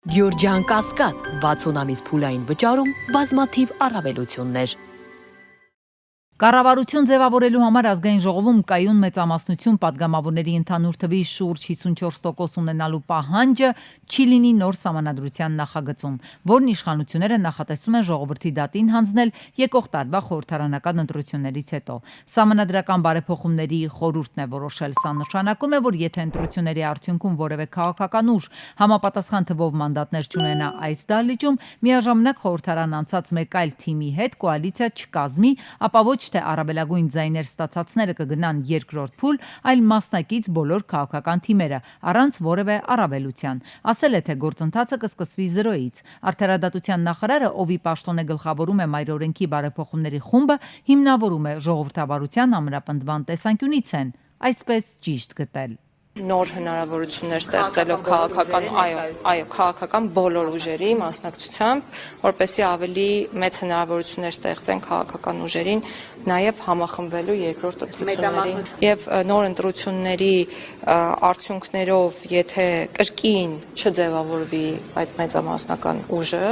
Գյորջյան Կասկադ 60 ամիս փուլային վճարում բազմաթիվ առավելություններ։ Կառավարություն ձևավորելու համար ազգային ժողովում կայուն մեծամասնություն պատգամավորների ընդհանուր թվի շուրջ 54% ունենալու պահանջը չի լինի նոր սահմանադրության նախագծում, որն իշխանությունները նախատեսում են ժողովրդի դատին հանձնել եկող տարվա խորհրդարանական ընտրություններից հետո։ Սահմանադրական բարեփոխումների խորհուրդն է որոշել, սա նշանակում է, որ եթե ընտրությունների արդյունքում որևէ քաղաքական ուժ համապատասխան թվով մանդատներ չունենա այս դահլիճում, միաժամանակ խորհրդարան անցած մեկ այլ թիմի հետ կոալիցիա չկազմի, ապա ոչ թե առավելագույն ձայներ ստացածները կգնան երկրորդ փուլ, այլ մասնակից բոլոր քաղաքական թիմերը, առանց որևէ առավելության։ Ասել է, թե գործընթացը կսկսվի 0-ից։ Արդարադատության նախարարը, ով ի պաշտոն է գլխավորում է մայրօրենքի բարեփոխումների խումբը, հիմնավորում է ժողովրդավարության ամրապնդման տեսանկյունից են այսպես ճիշտ գտել։ Նոր հնարավորություններ ստեղծելով քաղաքական բոլոր ուժերի մասնակցությամբ, որպեսզի ավելի մեծ հնարավորություններ ստեղծեն քաղաքական ուժերին նաև համախմբվելու երկրորդ ընտրություններին եւ նոր ընտրությունների արդյունքներով, եթե կրկին չձևավորվի այդ մեծամասնական ուժը,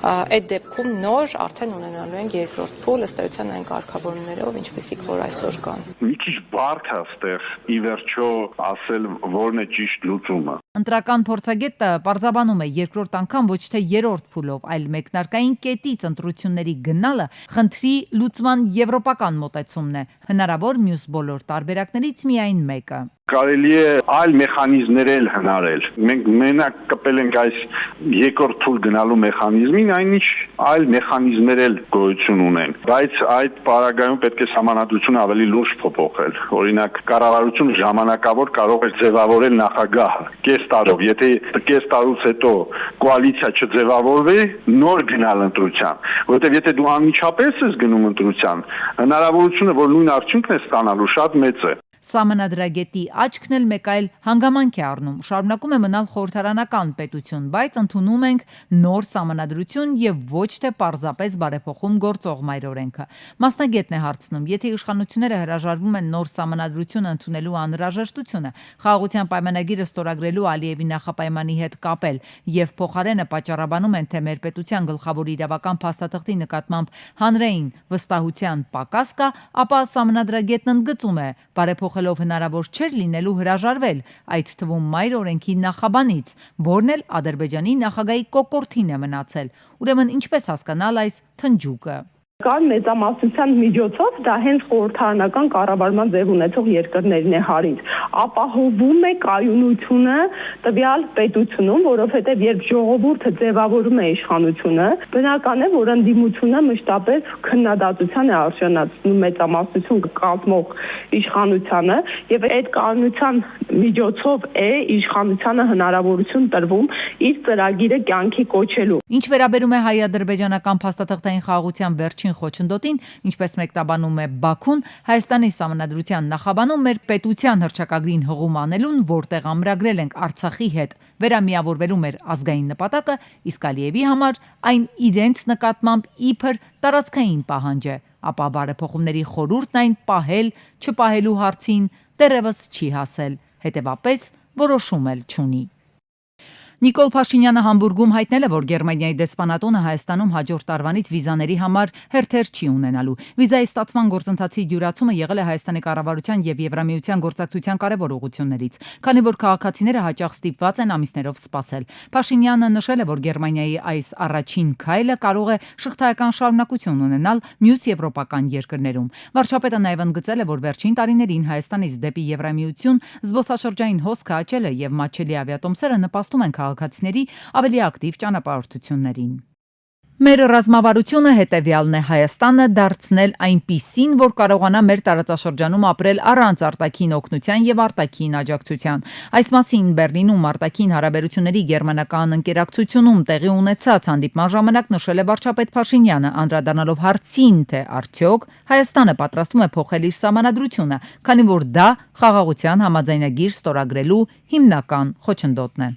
այդ դեպքում նոր արդեն ունենալու են երկրորդ փուլ ըստ էության այն կարգավորումներով, ինչպեսիք որ այսօր կան։ Մի քիչ բարդ է այստեղ ի վերջո ասել որն է ճիշտ լուծումը։ Ընտրական փորձագետը պարզաբանում է երկրորդ անգամ ոչ թե երրորդ փուլով, այլ մեկնարկային կետից ընտրությունների գնալը խնդրի լուծման եվրոպական մոտեցումն է, հնարավոր մյուս բոլոր տարբերակներից միայն մեկը։ Կարելի է այլ մեխանիզմներ էլ հնարել։ Մենք մենակ կպել ենք այս երկրորդ փուլ գնալու մեխանիզմին, այնինչ այլ մեխանիզմներ էլ գոյություն ունեն։ Բայց այդ պարագայում պետք է սահմանադրությունը ավելի լուրջ փոփոխել։ Օրինակ, կառավարությունը ժամանակավոր կարող է ձևավորել նախագահը կես տարով, եթե կես տարուց հետո կոալիցիա չձևավորվի, նոր գնալ ընտրության, որովհետև եթե դու անմիջապես ես գնում ընտրության, հնարավորությունը, որ նույն արդյունքն է ստանալու, շատ մեծ է։ Սահմանադրագետի աչքն էլ մեկ այլ հանգամանք է առնում, շարունակում է մնալ խորհրդարանական պետություն, բայց ընդունում ենք նոր սահմանադրություն եւ ոչ թե պարզապես բարեփոխում գործող մայրօրենքը։ Մասնագետն է հարցնում, եթե իշխանությունները հրաժարվում են նոր սահմանադրություն ընդունելու անհրաժեշտությունը, խաղաղության պայմանագիրը ստորագրելու Ալիևի նախապայմանի հետ կապել եւ փոխարենը պատճառաբանում են, թե մեր պետության գլխավոր իրավական փաստաթղթի նկատմամբ հանրային վստահության պակաս կա, ապա սահմանադրագետն ընդգծում է, բարեփոխելով հնարավոր չէր լինելու հրաժարվել, այդ թվում մայր օրենքի նախաբանից, որն էլ Ադրբեջանի նախագահի կոկորդին է մնացել։ Ուրեմն ինչպես հասկանալ այս թնջուկը։ Կան մեծամասնության միջոցով դա հենց խորհրդարանական կառավարման ձև ունեցող երկրներն է հարից, ապահովում է կայունությունը տվյալ պետությունում, որովհետև երբ ժողովուրդը ձևավորում է իշխանությունը, բնական է, որ ընդդիմությունը մշտապես քննադատության է արժանացնում մեծամասնություն կազմող իշխանությանը, եւ այդ կայունության միջոցով է իշխանությանը հնարավորություն տրվում իր ծրագիրը կյանքի կոչելու։ Ինչ վերաբերում է հայ-ադրբեջանական փաստաթղթային խաղաղության վերջին խոչընդոտին, ինչպես մեկնաբանում է Բաքուն, Հայաստանի սահմանադրության նախաբանում մեր պետության հռչակագրին հղում անելուն, որտեղ ամրագրել ենք Արցախի հետ վերամիավորվելու մեր ազգային նպատակը, իսկ Ալիևի համար այն իրենց նկատմամբ իբր տարածքային պահանջ է, ապա բարեփոխումների խորհուրդն այն պահել, չպահելու հարցին դեռևս չի հասել, հետևապես որոշում էլ չունի։ Նիկոլ Փաշինյանը Համբուրգում հայտնել է, որ Գերմանիայի դեսպանատունը Հայաստանում հաջորդ տարվանից վիզաների համար հերթեր չի ունենալու։ Վիզայի ստացման գործընթացի դյուրացումը եղել է Հայաստանի կառավարության եւ Եվրամիության գործակցության կարևոր ուղղություններից, քանի որ քաղաքացիները հաճախ ստիպված են ամիսներով սպասել։ Փաշինյանը նշել է, որ Գերմանիայի այս առաջին քայլը կարող է շղթայական շարունակություն ունենալ մյուս եվրոպական երկրներում։ Վարչապետը նաև ընդգծել է, որ վերջին տարիներին Հայաստանից դեպի Եվրամիություն զբոսաշրջային հոսքը աճել է եւ մատչելի ավիատոմսերը նպաստում են քաղաքացիների ավելի ակտիվ ճանապարհորդություններին։ Մեր ռազմավարությունը հետևյալն է՝ Հայաստանը դարձնել այնպիսին, որ կարողանա մեր տարածաշրջանում ապրել առանց արտաքին օգնության եւ արտաքին աջակցության։ Այս մասին Բեռլինում արտաքին հարաբերությունների գերմանական ընկերակցությունում տեղի ունեցած հանդիպման ժամանակ նշել է վարչապետ Փաշինյանը, անդրադառնալով հարցին, թե արդյոք Հայաստանը պատրաստվում է փոխել իր սահմանադրությունը, քանի որ դա խաղաղության համաձայնագիր ստորագրելու հիմնական խոչընդոտն է։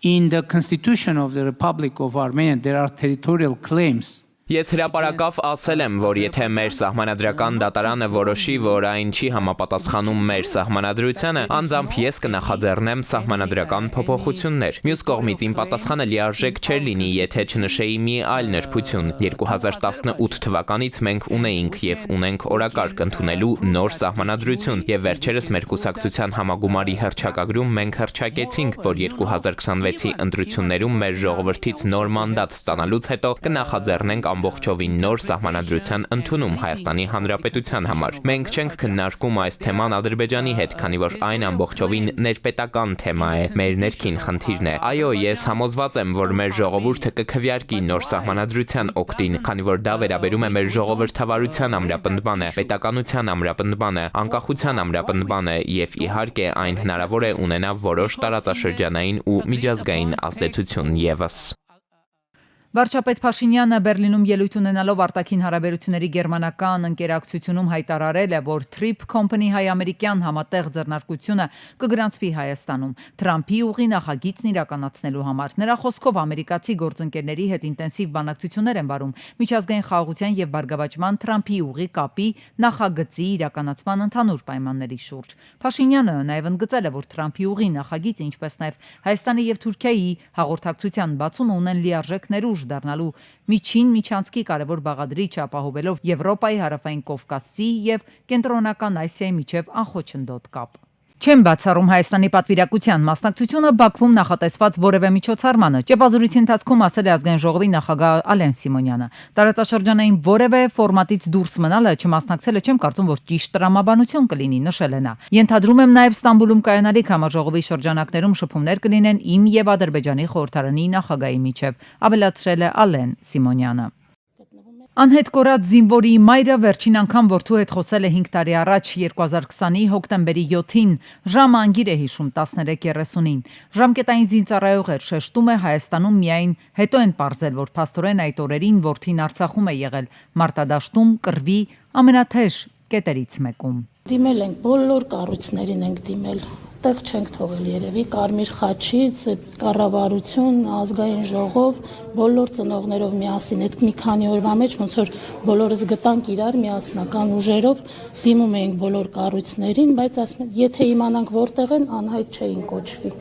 In the Constitution of the Republic of Armenia, there are territorial claims Ես հրապարակավ ասել եմ, որ եթե մեր սահմանադրական դատարանը որոշի, որ այն չի համապատասխանում մեր սահմանադրությանը, անձամբ ես կնախաձեռնեմ սահմանադրական փոփոխություններ։ Մյուս կողմից իմ պատասխանը լիարժեք չէր լինի, եթե չնշեի մի այլ նրբություն։ 2018 թվականից մենք ունեինք եւ ունենք օրակարգ ընդունելու նոր սահմանադրություն եւ վերջերս մեր կուսակցության համագումարի հռչակագրում մենք հռչակեցինք, որ 2026-ի ընտրություններում մեր ժողովրդից նոր մանդատ ստանալուց հետո կնախաձեռնենք ամբողջովին նոր սահմանադրության ընդունում Հայաստանի Հանրապետության համար։ Մենք չենք քննարկում այս թեման Ադրբեջանի հետ, քանի որ այն ամբողջովին ներպետական թեմա է, մեր ներքին խնդիրն է։ Այո, ես համոզված եմ, որ մեր ժողովուրդը կքվեարկի նոր սահմանադրության օգտին, քանի որ դա վերաբերում է մեր ժողովրդավարության ամրապնդմանը, պետականության ամրապնդմանը, անկախության ամրապնդմանը եւ իհարկե այն հնարավոր է ունենա որոշ տարածաշրջանային ու միջազգային ազդեցություն եւս։ Վարչապետ Փաշինյանը Բերլինում ելույթ ունենալով արտաքին հարաբերությունների գերմանական ընկերակցությունում հայտարարել է, որ Trip Company հայ-ամերիկյան համատեղ ձեռնարկությունը կգրանցվի Հայաստանում Թրամփի ուղի նախագիծն իրականացնելու համար։ Նրա խոսքով ամերիկացի գործընկերների հետ ինտենսիվ բանակցություններ են վարում միջազգային խաղաղության եւ բարգավաճման Թրամփի ուղի կապի նախագծի իրականացման ընդհանուր պայմանների շուրջ։ Փաշինյանը նաեւ ընդգծել է, որ Թրամփի ուղի նախագիծը, ինչպես նաեւ Հայաստանի եւ Թուրքիայի հաղորդակցության բացումը ունեն լիարժեք ներուժ դառնալու միջին միջանցքի կարևոր բաղադրիչ ապահովելով Եվրոպայի հարավային Կովկասի եւ Կենտրոնական Ասիայի միջև անխոչնդոտ կապ։ Չեմ բացառում Հայաստանի պատվիրակության մասնակցությունը Բաքվում նախատեսված որևէ միջոցառմանը, ճեպազորույցի ընթացքում ասել է Ազգային ժողովի նախագահ Ալեն Սիմոնյանը։ Տարածաշրջանային որևէ ֆորմատից դուրս մնալը չմասնակցելը չեմ կարծում, որ ճիշտ տրամաբանություն կլինի, նշել է նա։ Ենթադրում եմ նաև Ստամբուլում կայանալիք համաժողովի շրջանակներում շփումներ կլինեն իմ եւ Ադրբեջանի խորհրդարանի նախագահի միջև, ավելացրել է Ալեն Սիմոնյանը։ Անհետ կորած զինվորի մայրը վերջին անգամ որդու հետ խոսել է 5 տարի առաջ 2020-ի հոկտեմբերի 7-ին, ժամը անգիր է հիշում 13:30-ին։ Ժամկետային զինծառայող էր, շեշտում է Հայաստանում միայն հետո են պարզել, որ փաստորեն այդ օրերին որդին Արցախում է եղել, մարտադաշտում կռվի ամենաթեժ կետերից մեկում։ Դիմել ենք բոլոր կառույցներին ենք դիմել, տեղ չենք թողել երևի, Կարմիր խաչից, կառավարություն, ազգային ժողով, բոլոր ծնողներով միասին, այդ մի քանի օրվա մեջ ոնց որ բոլորս գտանք իրար միասնական ուժերով, դիմում էինք բոլոր կառույցներին, բայց ասում են, եթե իմանանք որտեղ են, անհայտ չէին կոչվի։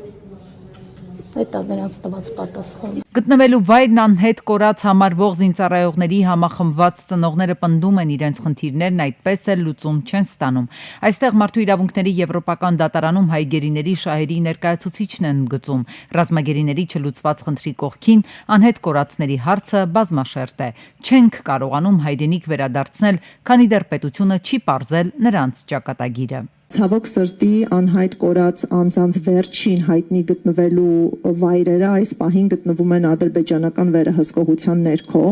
Այդ է նրանց տված պատասխանը։ Գտնվելու վայրն անհետ կորած համարվող զինծառայողների համախմբված ծնողները պնդում են իրենց խնդիրներն այդպես էլ լուծում չեն ստանում։ Այստեղ մարդու իրավունքների եվրոպական դատարանում հայ գերիների շահերի ներկայացուցիչն են գծում։ Ռազմագերիների չլուծված խնդրի կողքին անհետ կորածների հարցը բազմաշերտ է։ Չենք կարողանում հայրենիք վերադարձնել, քանի դեռ պետությունը չի պարզել նրանց ճակատագիրը։ Ցավոք սրտի անհայտ կորած անձանց վերջին հայտնի գտնվելու վայրերը այս պահին գտնվում են ադրբեջանական վերահսկողության ներքո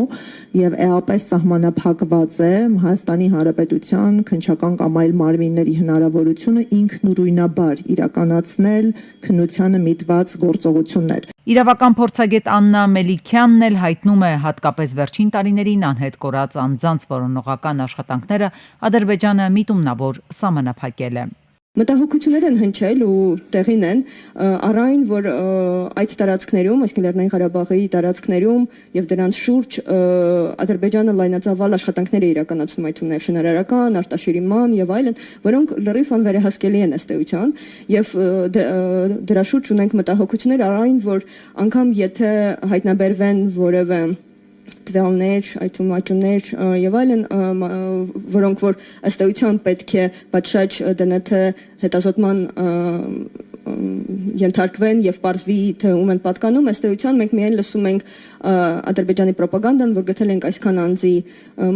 եւ էապես սահմանափակված է Հայաստանի Հանրապետության քննչական կամ այլ մարմինների հնարավորությունը ինքնուրույնաբար իրականացնել քննությանը միտված գործողություններ։ Իրավական փորձագետ Աննա Մելիքյանն էլ հայտնում է հատկապես վերջին տարիներին անհետ կորած անձանց որոնողական աշխատանքները Ադրբեջանը միտումնավոր սահմանափակել է։ Մտահոգություններ են հնչել ու տեղին են առայն, որ այդ տարածքներում, այսինքն Լեռնային Ղարաբաղի տարածքներում եւ դրանց շուրջ Ադրբեջանը լայնածավալ աշխատանքներ է իրականացնում, այդ ունեւ շինարարական, արտաշիրման եւ այլն, որոնք լրիվ անվերահսկելի են ըստ էության եւ դրա շուրջ ունենք մտահոգություններ առայն, որ անգամ եթե հայտնաբերվեն որևէ տվյալներ, այդ ումաճներ եւ այլն, որոնք որ ըստ էության պետք է պատշաճ ԴՆԹ հետազոտման ենթարկվեն եւ պարզվի թե ում են պատկանում, ըստ էության մենք միայն լսում ենք Ադրբեջանի ռոպագանդան, որ գտել ենք այսքան անձի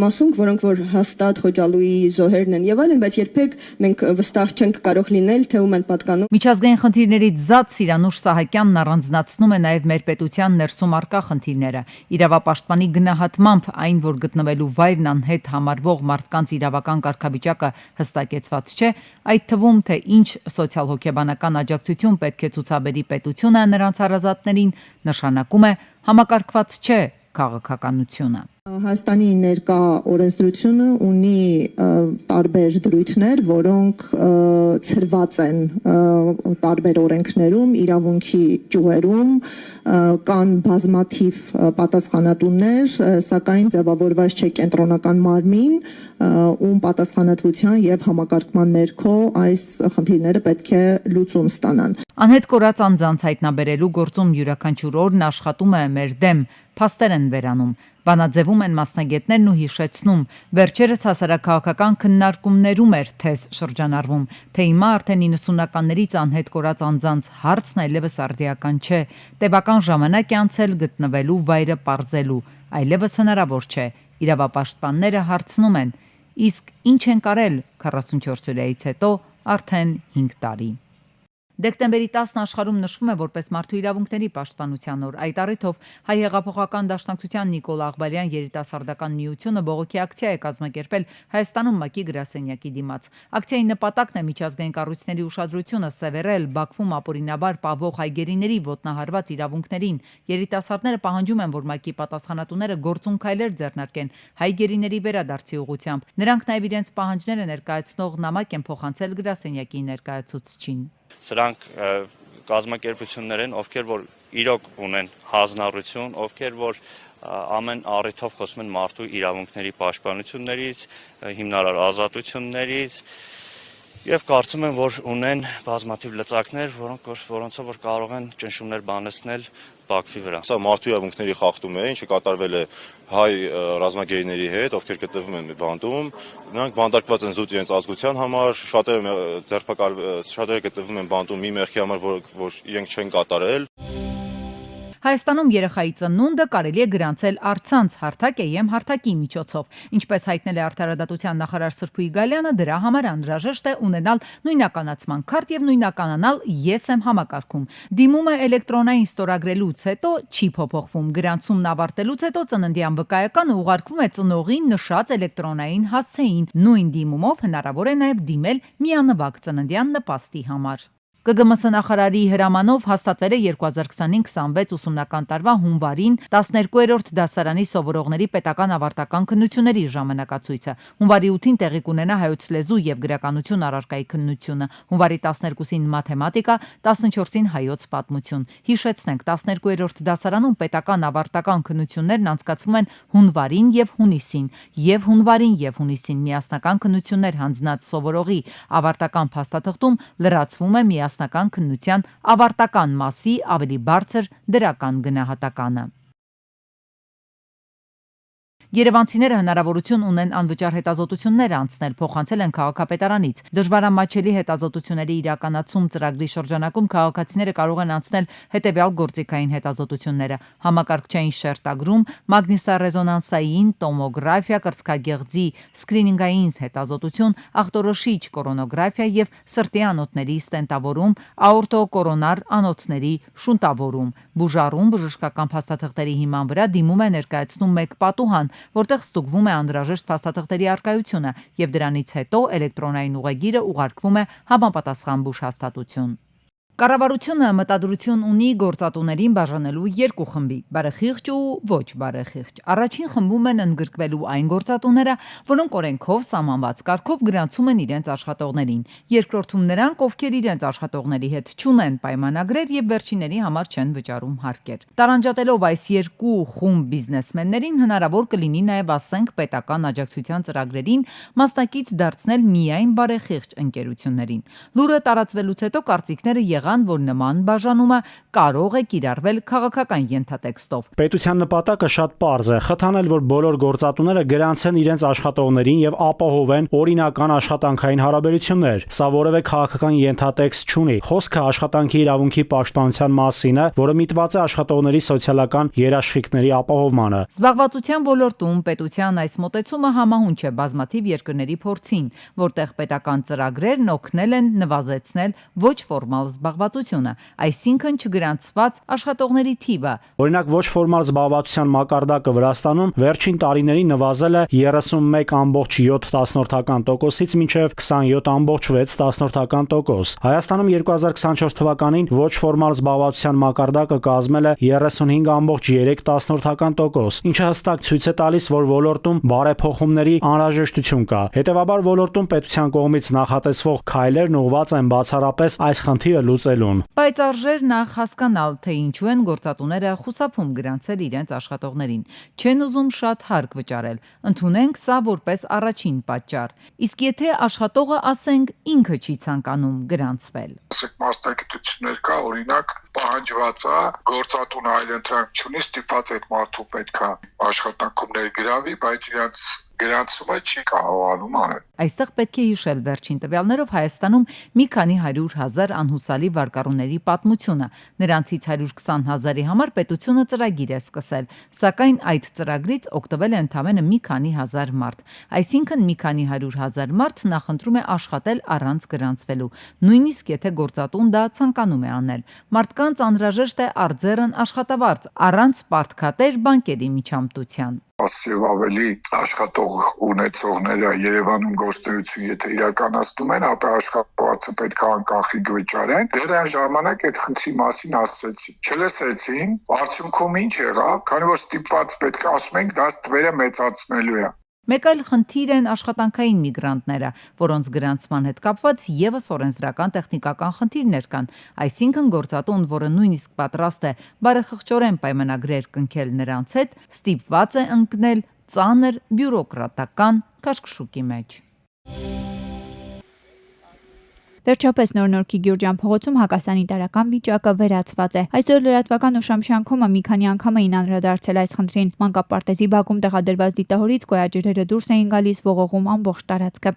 մասունք, որոնք որ հաստատ Խոջալույի զոհերն են եւ այլն, բայց երբեք մենք վստահ չենք կարող լինել թե ում են պատկանում։ Միջազգային խնդիրներից զատ Սիրանուշ Սահակյանն առանձնացնում է նաեւ մեր պետության ներսում արկա խնդիրները։ Իրավապաշտպանի գնահատմամբ այն, որ գտնվելու վայրն անհետ համարվող մարդկանց իրավական կարգավիճակը հստակեցված չէ, այդ թվում թե ինչ սոցիալ-հոգեբանական աջակցություն պետք է ցուցաբերի պետությունը նրանց հարազատներին, նշանակում է համակարգված չէ քաղաքականությունը։ Հայաստանի ներկա օրենսդրությունը ունի տարբեր դրույթներ, որոնք ցրված են տարբեր օրենքներում, իրավունքի ճյուղերում, կան բազմաթիվ պատասխանատուներ, սակայն ձևավորված չէ կենտրոնական մարմին, ում պատասխանատվության եւ համակարգման ներքո այս խնդիրները պետք է լուծում ստանան։ Անհետ կորած անձանց հայտնաբերելու գործում յուրաքանչյուր օրն աշխատում է մեր դեմ, փաստեր են վերանում, բանաձևում են մասնագետներն ու հիշեցնում, վերջերս հասարակահաղական քննարկումներում էր թեզ շրջանառվում, թե հիմա արդեն 90-ականներից անհետ կորած անձանց հարցն այլևս արդիական չէ, տևական ժամանակ է անցել գտնվելու վայրը պարզելու, այլևս հնարավոր չէ, իրավապաշտպանները հարցնում են, իսկ ինչ են կարել 44 օրից հետո արդեն 5 տարի։ Դեկտեմբերի 10-ն աշխարհում նշվում է որպես մարդու իրավունքների պաշտպանության օր։ Այդ առիթով Հայ հեղափոխական դաշնակցության Նիկոլ Աղբալյան երիտասարդական միությունը բողոքի ակցիա է կազմակերպել Հայաստանում ՄԱԿ-ի գրասենյակի դիմաց։ Ակցիայի նպատակն է միջազգային կառույցների ուշադրությունը սևեռել Բաքվում ապօրինաբար պահվող հայգերիների ոտնահարված իրավունքներին։ Երիտասարդները պահանջում են, որ ՄԱԿ-ի պատասխանատուները գործուն քայլեր ձեռնարկեն հայգերիների վերադարձի ուղղությամբ։ Նրանք նաև իրենց պահանջները ներկայացնող նամակ են փոխանցել գրասենյակի ներկայացուցչին։ Սրանք կազմակերպություններ են, ովքեր որ իրոք ունեն հանձնառություն, ովքեր որ ամեն առիթով խոսում են մարդու իրավունքների պաշտպանություններից, հիմնարար ազատություններից եւ կարծում եմ, որ ունեն բազմաթիվ լծակներ, որոնցով որ կարող են ճնշումներ բանեցնել Բաքվի վրա։ Սա մարդու իրավունքների խախտում է, ինչը կատարվել է հայ ռազմագերիների հետ, ովքեր գտնվում են բանտում, նրանք բանտարկված են զուտ իրենց ազգության համար, շատերը գտնվում են բանտում մի մեղքի համար, որ իրենք չեն կատարել։ Հայաստանում երեխայի ծնունդը կարելի է գրանցել առցանց հարթակ EM հարթակի միջոցով։ Ինչպես հայտնել է Արդարադատության նախարար Սրփուի Գալյանը, դրա համար անհրաժեշտ է ունենալ նույնականացման քարտ եւ նույնականանալ Ես եմ համակարգում։ Դիմումը էլեկտրոնային ստորագրելուց հետո չի փոփոխվում։ Գրանցումն ավարտելուց հետո ծննդյան վկայականը ուղարկվում է ծնողին նշած էլեկտրոնային հասցեին։ Նույն դիմումով հնարավոր է նաեւ դիմել միանվագ ծննդյան նպաստի համար։ ԿԳՄՍ նախարարի հրամանով հաստատվել է 2025-26 ուսումնական տարվա հունվարին 12-րդ դասարանի սովորողների պետական ավարտական քննությունների ժամանակացույցը։ Հունվարի 8-ին տեղի կունենա հայոց լեզու եւ գրականություն առարկայի քննությունը, հունվարի 12-ին մաթեմատիկա, 14-ին հայոց պատմություն։ Հիշեցնենք, 12-րդ դասարանում պետական ավարտական քննություններն անցկացվում են հունվարին եւ հունիսին, եւ հունվարին եւ հունիսին միասնական քննություններ հանձնած սովորողի ավարտական փաստաթղթում լրացվում է միասնական քննության ավարտական մասի ավելի բարձր դրական գնահատականը։ Երևանցիները հնարավորություն ունեն անվճար հետազոտություններ անցնել, փոխանցել են քաղաքապետարանից։ Դժվարամատչելի հետազոտությունների իրականացում ծրագրի շրջանակում քաղաքացիները կարող են անցնել հետևյալ գործիքային հետազոտությունները՝ համակարգչային շերտագրում, մագնիսառեզոնանսային տոմոգրաֆիա, կրծքագեղձի սկրինինգային հետազոտություն, ախտորոշիչ կորոնոգրաֆիա եւ սրտի անոթների ստենտավորում, աորտոկորոնար անոթների շունտավորում։ Բուժառում բժշկական փաստաթղթերի հիման վրա դիմում է ներկայացնում մեկ պատուհան, որտեղ ստուգվում է անհրաժեշտ փաստաթղթերի առկայությունը եւ դրանից հետո էլեկտրոնային ուղեգիրը ուղարկվում է համապատասխան բուժհաստատություն։ Կառավարությունը մտադրություն ունի գործատուներին բաժանելու երկու խմբի՝ բարեխիղճ ու ոչ բարեխիղճ։ Առաջին խմբում են ընդգրկվելու այն գործատուները, որոնք օրենքով սահմանված կարգով գրանցում են իրենց աշխատողներին։ Երկրորդում նրանք, ովքեր իրենց աշխատողների հետ չունեն պայմանագրեր եւ վերջինների համար չեն վճարում հարկեր։ Տարանջատելով այս երկու խումբ բիզնեսմեններին հնարավոր կլինի նաեւ ասենք պետական աջակցության ծրագրերին մասնակից դարձնել միայն բարեխիղճ ընկերություններին։ Լուրը տարածվելուց հետո կարծիքները եղան, որ նման բաժանումը կարող է կիրառվել քաղաքական ենթատեքստով։ Պետության նպատակը շատ պարզ է՝ խթանել, որ բոլոր գործատուները գրանցեն իրենց աշխատողներին եւ ապահովեն օրինական աշխատանքային հարաբերություններ։ Սա որևէ քաղաքական ենթատեքստ չունի։ Խոսքը աշխատանքի իրավունքի պաշտպանության մասին է, որը միտված է աշխատողների սոցիալական երաշխիքների ապահովմանը։ Զբաղվածության ոլորտում պետության այս մոտեցումը համահունչ է բազմաթիվ երկրների փորձին, որտեղ պետական ծրագրերն օգնել են նվազեցնել ոչ ֆորմալ զբաղվածություն։ զբաղվածությունը, այսինքն չգրանցված աշխատողների թիվը։ Օրինակ ոչ ֆորմալ զբաղվածության մակարդակը Վրաստանում վերջին տարիներին նվազել է 31.7%-ից մինչև 27.6%։ Հայաստանում 2024 թվականին ոչ ֆորմալ զբաղվածության մակարդակը կազմել է 35.3%, ինչը հստակ ցույց է տալիս, որ ոլորտում բարեփոխումների անհրաժեշտություն կա։ Հետևաբար ոլորտում պետության կողմից նախատեսվող քայլերն ուղղված են բացառապես այս խնդիրը լուծելուն։ Բայց արժեր նախ հասկանալ, թե ինչու են գործատուները խուսափում գրանցել իրենց աշխատողներին։ Չեն ուզում շատ հարկ վճարել։ Ընդունենք սա որպես առաջին պատճառ։ Իսկ եթե աշխատողը, ասենք, ինքը չի ցանկանում գրանցվել։ Ասեք մասնագիտություններ կա, օրինակ, պահանջված է գործատունը այլ ընտրանք չունի, ստիպված այդ մարդու պետքա աշխատանքում ներգրավի, բայց իրենց գրանցումը չի կարողանում անել։ Այստեղ պետք է հիշել վերջին տվյալներով Հայաստանում մի քանի 100,000 անհուսալի վարկառուների պատմությունը։ Նրանցից 120,000-ի համար պետությունը ծրագիր է սկսել, սակայն այդ ծրագրից օգտվել է ընդամենը մի քանի հազար մարդ։ Այսինքն մի քանի 100,000 մարդ նախընտրում է աշխատել առանց գրանցվելու, նույնիսկ եթե գործատուն դա ցանկանում է անել։ Մարդկանց անհրաժեշտ է արձերն աշխատավարձ, առանց պարտքատեր բանկերի միջամտության։ Եվ ավելի աշխատող ունեցողները Երևանում գործունեություն եթե իրականացնում են, ապա աշխատավարձը պետք է անկախիկ վճարեն։ Դեռ այն ժամանակ այդ խնդրի մասին ասացին։ Չլսեցին, արդյունքում ինչ եղավ, քանի որ ստիպված պետք է ասում ենք, դա ստվերը մեծացնելու է։ Մեկ այլ խնդիր են աշխատանքային միգրանտները, որոնց գրանցման հետ կապված եւս օրենսդրական տեխնիկական խնդիրներ կան, այսինքն գործատուն, որը նույնիսկ պատրաստ է բարեխղճորեն պայմանագրեր կնքել նրանց հետ, ստիպված է ընկնել ծանր բյուրոկրատական քաշքշուկի մեջ։ Վերջապես Նոր-Նորքի Գյուրջան փողոցում հակասանիտարական վիճակը վերացված է։ Այսօր լրատվական ու Շամշյանքոմը մի քանի անգամ էին անդրադարձել այս խնդրին։ Մանկապարտեզի բակում տեղադրված դիտահորից գոյաջրերը դուրս էին գալիս, ողողում ամբողջ տարածքը։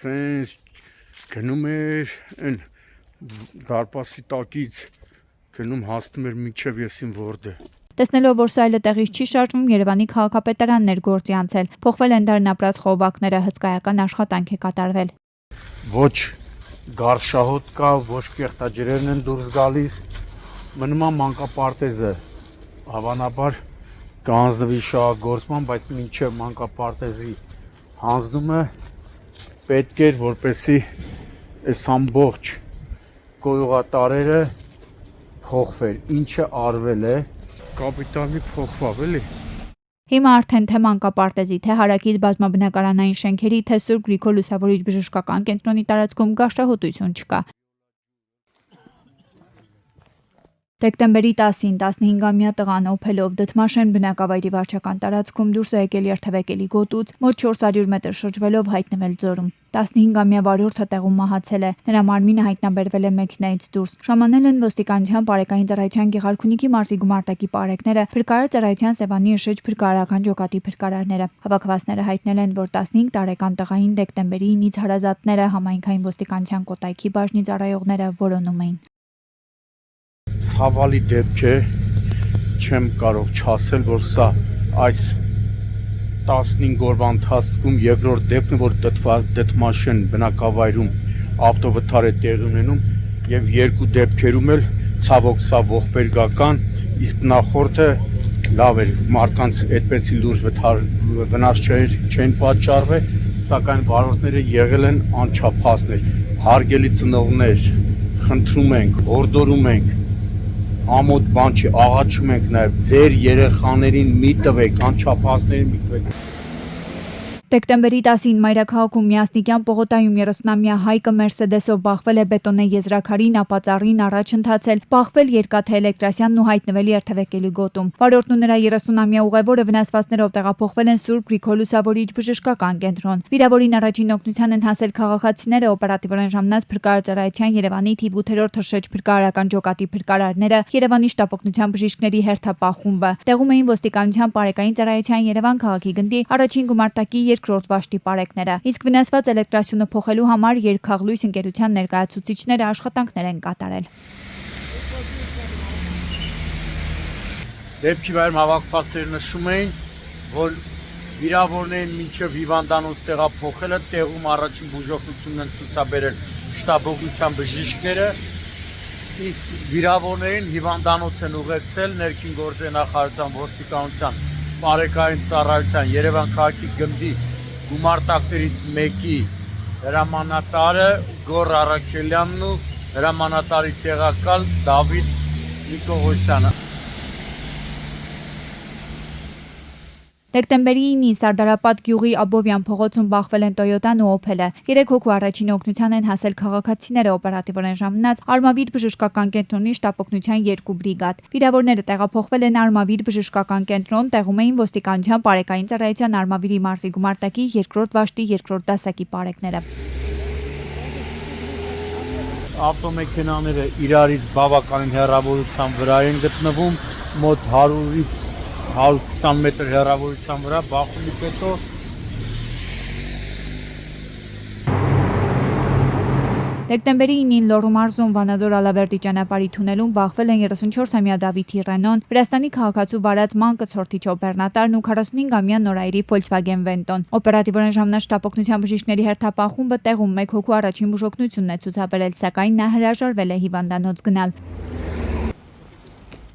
Սենց գնում էր այն դարպասի տակից գնում հասնում էր միջև եսին որդը։ Տեսնելով, որ սա այլը տեղից չի շարժվում, Երևանի քաղաքապետարանն էր գործի անցել։ Փոխվել են դարն ապրած խողովակները, հսկայական աշխատանք է կատարվել։ Ոչ գարշահոտ կա, ոչ կեղտաջրերն են դուրս գալիս։ Մնում է մանկապարտեզը հավանաբար կանձնվի շահագործման, բայց մինչև մանկապարտեզի հանձնումը պետք էր, որպեսզի այս ամբողջ գոյուղատարերը փոխվեր, ինչը արվել է կապիտալի փոխվավ էլի։ Հիմա արդեն թե մանկապարտեզի, թե հարակից բազմաբնակարանային շենքերի, թե Սուրբ Գրիգոր Լուսավորիչ բժշկական կենտրոնի տարածքում գարշահոտություն չկա։ Դեկտեմբերի 10-ին 15-ամյա տղան օփելով դդմաշեն բնակավայրի վարչական տարածքում դուրս է եկել երթևեկելի գոտուց, մոտ 400 մետր շրջվելով հայտնվել ձորում։ 15-ամյա վարորդը տեղում մահացել է, նրա մարմինը հայտնաբերվել է մեքենայից դուրս։ Ժամանել են ոստիկանության բարեկային ծառայության Գեղարքունիքի մարզի գումարտակի պարեկները, փրկարար ծառայության Սևանի Իշեջ փրկարարական ջոկատի փրկարարները։ Հավաքվածները հայտնել են, որ 15 տարեկան տղային դեկտեմբերի 9-ից հարազատները համայնքային ոստիկանության Կոտայքի բաժնի ծառայողները որոնում էին։ Ցավալի դեպք է, չեմ կարող չասել, որ սա այս 15 օրվա ընթացքում երկրորդ դեպքն է, որ դդմաշեն բնակավայրում ավտովթար է տեղի ունենում եւ երկու դեպքերում էլ ցավոք սա ողբերգական, իսկ նախորդը լավ էր, մարդկանց այդպեսի լուրջ վնաս չեն պատճառվել, սակայն վարորդները եղել են անչափահասներ, հարգելի ծնողներ, խնդրում ենք, հորդորում ենք, ամոթ բան չի, աղաչում ենք նաև ձեր երեխաներին մի տվեք, անչափահասներին մի տվեք։ Դեկտեմբերի 10-ին Մայրաքաղաքում Միասնիկյան պողոտայում 30-ամյա Հայկը Մերսեդեսով բախվել է բետոնե եզրաքարին, ապա ծառին առաջ ընթացել, բախվել երկաթե Էլեկտրասյանն ու հայտնվել երթևեկելի գոտում։ Վարորդն ու նրա 30-ամյա ուղևորը վնասվածքներով տեղափոխվել են Սուրբ Գրիգոր Լուսավորիչ բժշկական կենտրոն։ Վիրավորին առաջին օգնության են հասել քաղաքացիները, օպերատիվորեն ժամանած փրկարար ծառայության Երևանի թիվ 8-րդ Թշեջ փրկարարական ջոկատի փրկարարները, Երևանի շտապօգնության բժիշկների հերթապահ խումբը։ Տեղում էին ոստիկանության բարեկային ծառայության Երևան քաղաքի գնդի առաջին գումարտակի երկրորդ վաշտի պարեկները, իսկ վնասված էլեկտրասյունը փոխելու համար երկխաղլույս ընկերության ներկայացուցիչները աշխատանքներ են կատարել։ Դեպքի վայրում հավաքվածները նշում էին, որ վիրավորներին մինչև հիվանդանոց տեղափոխելը տեղում առաջին բուժօգնությունն են ցուցաբերել շտաբօգնության բժիշկները, իսկ վիրավորներին հիվանդանոց են ուղեկցել ներքին գործերի նախարարության ոստիկանության բարեկային ծառայության Երևան քաղաքի գնդի գումարտակներից մեկի հրամանատարը Գոռ Արաքելյանն ու հրամանատարի տեղակալ Դավիթ Նիկողոսյանը։ Դեկտեմբերի 9-ին Սարդարապատ գյուղի Աբովյան փողոցում բախվել են Toyota-ն ու Opel-ը։ 3 հոգու առաջին օգնության են հասել քաղաքացիները, օպերատիվորեն ժամանած Արմավիր բժշկական կենտրոնի շտաբօգնության 2 բրիգադ։ Վիրավորները տեղափոխվել են Արմավիր բժշկական կենտրոն, տեղում էին ոստիկանության բարեկային ծառայության Արմավիրի մարզի գումարտակի 2-րդ վաշտի 2-րդ դասակի բարեկները։ Ավտոմեքենաները իրարից բավականին հեռավորության վրա են գտնվում, մոտ 100-ից 120 մետր հեռավորության վրա բախումից հետո Դեկտեմբերի 9-ին Լոռու մարզում Վանաձոր Ալավերդի ճանապարհի թունելում բախվել են 34-ամյա Դավիթ Ռենոն, Վրաստանի քաղաքացու վարած մանկը ցորտիչով բեռնատարն ու 45-ամյա Նորայրի Volkswagen Vento-ն։ Օպերատիվորեն ժամանած շտաբօգնության բժիշկների հերթապահ խումբը տեղում 1 հոգու առաջին բուժօգնությունն է ցուցաբերել, սակայն նա հրաժարվել է հիվանդանոց գնալ։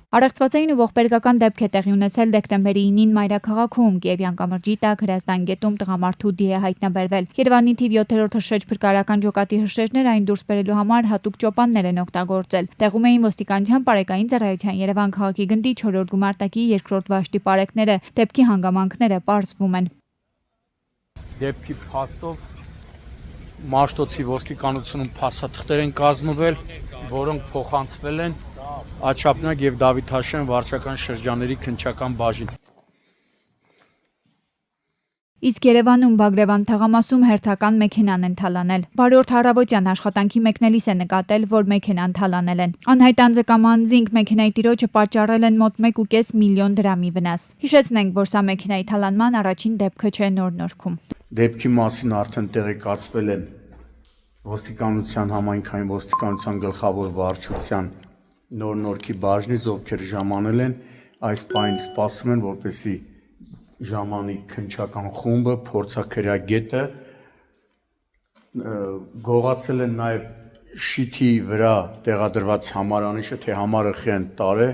Առեղծվածային ու ողբերգական դեպք է տեղի ունեցել դեկտեմբերի 9-ին Մայրաքաղաքում, Կիևյան կամրջի տակ Հրազդան գետում տղամարդու դի է հայտնաբերվել։ Երևանի թիվ 7-րդ հրշեջ փրկարարական ջոկատի հրշեջները այն դուրս բերելու համար հատուկ ճոպաններ են օգտագործել։ Տեղում էին ոստիկանության բարեկային ծառայության Երևան քաղաքի գնդի 4-րդ գումարտակի 2-րդ վաշտի բարեկները, դեպքի հանգամանքները պարզվում են։ Դեպքի փաստով Մաշտոցի ոստիկանությունում փաստաթղթեր են կազմվել, որոնք փոխանցվել են Աչափնակ եւ Դավիթ Հաշյան վարչական շրջանների քննչական բաժին։ Իսկ Երևանում Բագրևան թաղամասում հերթական մեքենան են թալանել։ Բարորդ Հարավոտյան աշխատանքի մեկնելիս է նկատել, որ մեքենան թալանել են։ Անհայտ անձը կամ անձինք մեքենայի տիրոջը պատճառել են մոտ 1.5 միլիոն դրամի վնաս։ Հիշեցնենք, որ սա մեքենայի թալանման առաջին դեպքը չէ Նոր-Նորքում։ Դեպքի մասին արդեն տեղեկացվել են ոստիկանության համայնքային ոստիկանության գլխավոր վարչության Նոր-Նորքի բաժնից, ովքեր ժամանել են, այս պահին սպասում են, որպեսզի ժամանի քննչական խումբը, փորձաքրյագետը գողացել են նաև շիթի վրա տեղադրված համարանիշը, թե համարը խեն տար է,